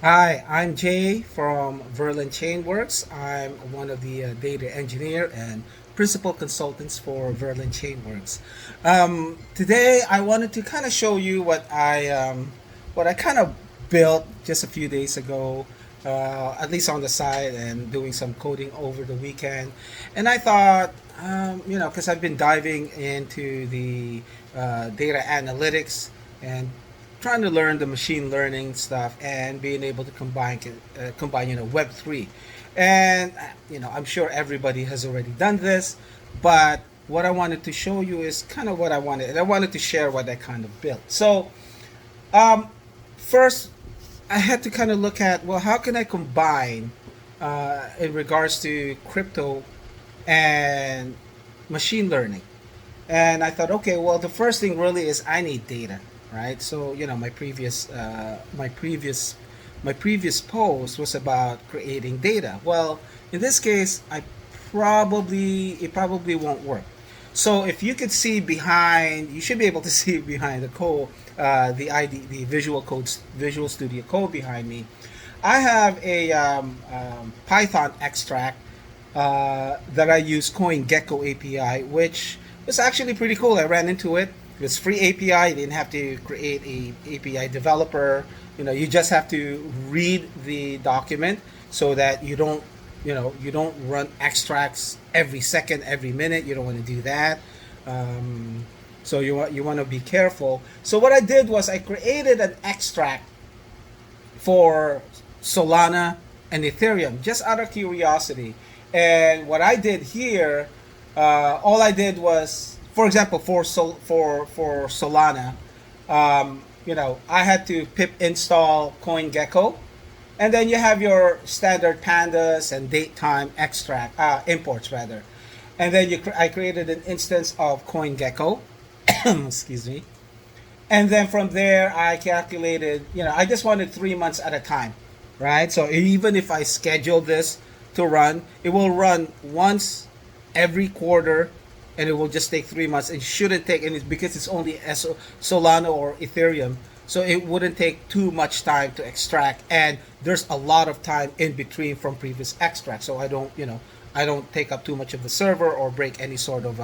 Hi, I'm Jay from Verlin Chainworks. I'm one of the data engineer and principal consultants for Verlin Chainworks. Today, I wanted to kind of show you what I kind of built just a few days ago, at least on the side, and doing some coding over the weekend. And I thought, because I've been diving into the data analytics and trying to learn the machine learning stuff and being able to combine Web3, and I'm sure everybody has already done this, but what I wanted to show you is kind of what I wanted to share what I kind of built. So um, first, I had to kind of look at, well, how can I combine in regards to crypto and machine learning. And I thought, okay, well, the first thing really is I need data, right? So my previous post was about creating data. Well, in this case, it probably won't work. So if you could see behind, you should be able to see behind the code, the Visual Studio Code behind me. I have a Python extract that I use CoinGecko API, which was actually pretty cool. I ran into it. It was free API. You didn't have to create a API developer. You just have to read the document so that you don't run extracts every second, every minute. You don't want to do that. So you want to be careful. So what I did was I created an extract for Solana and Ethereum, just out of curiosity. And what I did here, all I did was, for example, for Solana, I had to pip install CoinGecko, and then you have your standard pandas and date time extract imports rather, and then I created an instance of CoinGecko, excuse me, and then from there I calculated, I just wanted 3 months at a time, right? So even if I schedule this to run, it will run once every quarter, and it will just take 3 months. It shouldn't take any, because it's only Solana or Ethereum, so it wouldn't take too much time to extract, and there's a lot of time in between from previous extracts, so I don't take up too much of the server or break any sort of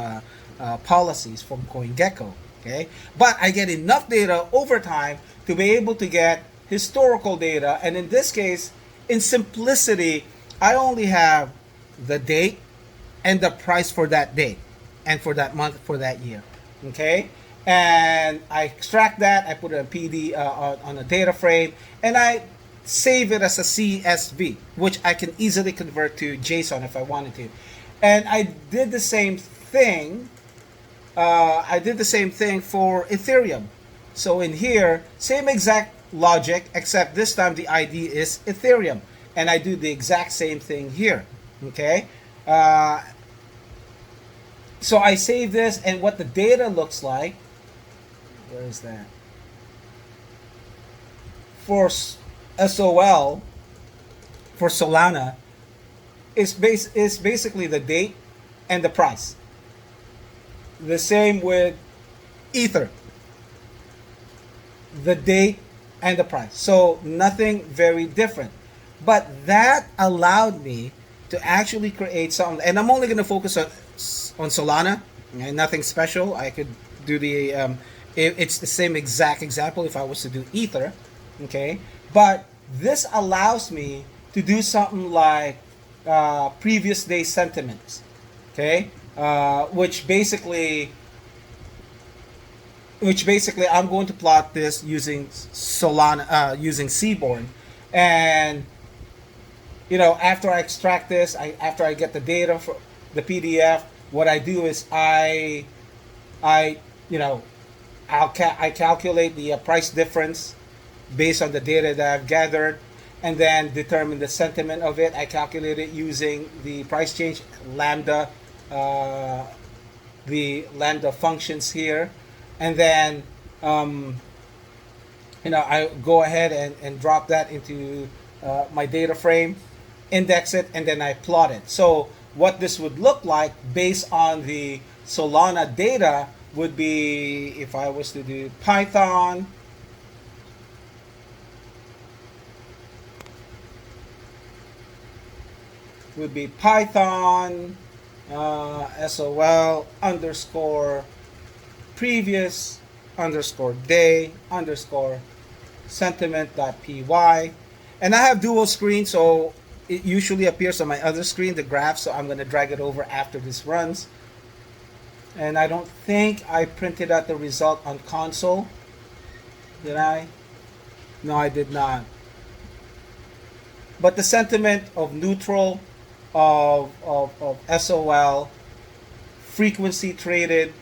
policies from CoinGecko. Okay, but I get enough data over time to be able to get historical data, and in this case, in simplicity, I only have the date and the price for that day and for that month, for that year. Okay, and I extract that, I put it on PD on a data frame, and I save it as a CSV, which I can easily convert to JSON if I wanted to. And I did the same thing. For Ethereum. So in here, same exact logic, except this time the ID is Ethereum, and I do the exact same thing here. Okay, so I save this, and what the data looks like. Where is that? For SOL, for Solana, is basically the date and the price. The same with Ether, the date and the price. So nothing very different. But that allowed me to actually create something, and I'm only going to focus on Solana, and nothing special. I could do it's the same exact example if I was to do Ether, okay? But this allows me to do something like previous day sentiments, okay? Which basically I'm going to plot this using Solana, using Seaborn, and after I extract this, after I get the data for the PDF, what I do is I you know I calculate the price difference based on the data that I've gathered, and then determine the sentiment of it. I calculate it using the price change lambda, uh, the lambda functions here, and then I go ahead and drop that into my data frame, index it, and then I plot it. So what this would look like based on the Solana data would be, if I was to do Python would be Python SOL underscore previous underscore day underscore sentiment.py. And I have dual screen, so it usually appears on my other screen, the graph, so I'm going to drag it over after this runs. And I don't think I printed out the result on console. Did I? No, I did not. But the sentiment of neutral, of SOL, frequency traded,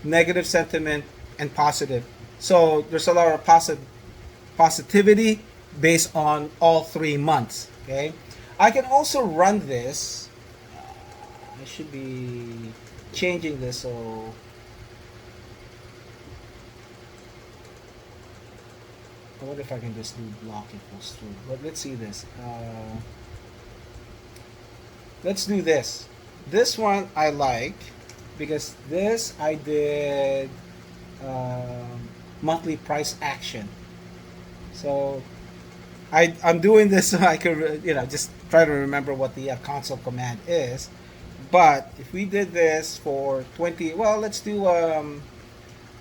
negative sentiment, and positive. So there's a lot of positivity based on all 3 months. Okay, I can also run this. I should be changing this so I wonder if I can just do block equals true. But let's see this. Let's do this. This one I like because this I did monthly price action. So I'm doing this so I could just try to remember what the console command is. But if we did this for 20, well, let's do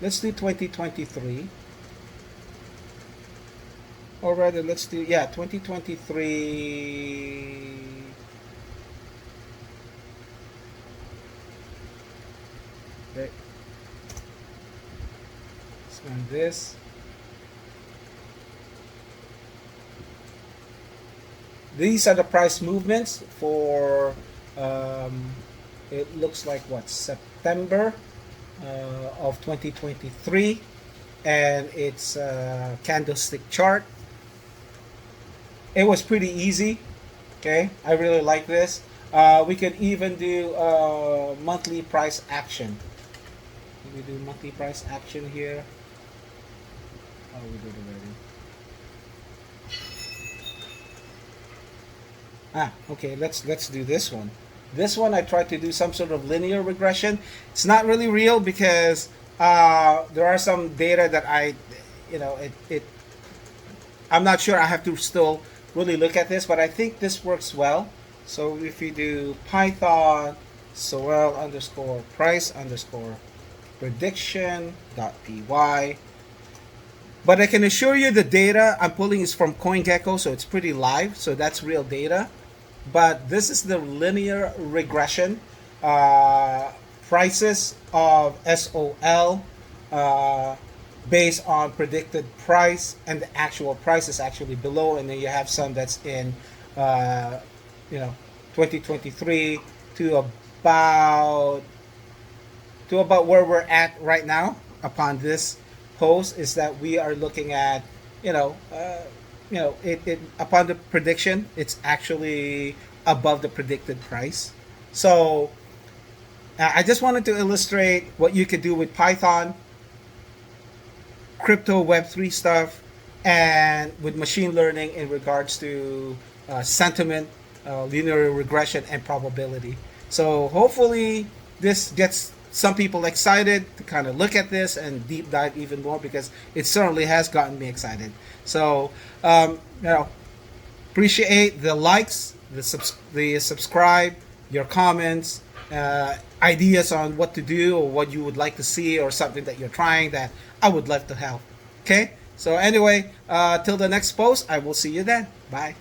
2023. Or rather, let's do 2023. Okay. Let's run this. These are the price movements for it looks like what, September of 2023, and it's a candlestick chart. It was pretty easy. Okay, I really like this. We could even do monthly price action. We do monthly price action here. Oh, we did already. Okay, let's do this one. This one I tried to do some sort of linear regression. It's not really real because there are some data that I'm not sure. I have to still really look at this, but I think this works well. So if you do Python SOL underscore price underscore prediction.py, but I can assure you the data I'm pulling is from CoinGecko, so it's pretty live, so that's real data. But this is the linear regression prices of SOL based on predicted price, and the actual price is actually below, and then you have some that's in 2023 to about where we're at right now upon this post, is that we are looking at it upon the prediction, it's actually above the predicted price. So I just wanted to illustrate what you could do with Python, crypto Web3 stuff, and with machine learning in regards to sentiment, linear regression, and probability. So hopefully this gets some people excited to kind of look at this and deep dive even more, because it certainly has gotten me excited. So appreciate the likes, the subscribe, your comments, ideas on what to do or what you would like to see, or something that you're trying that I would love to help. Okay, so anyway, till the next post, I will see you then. Bye.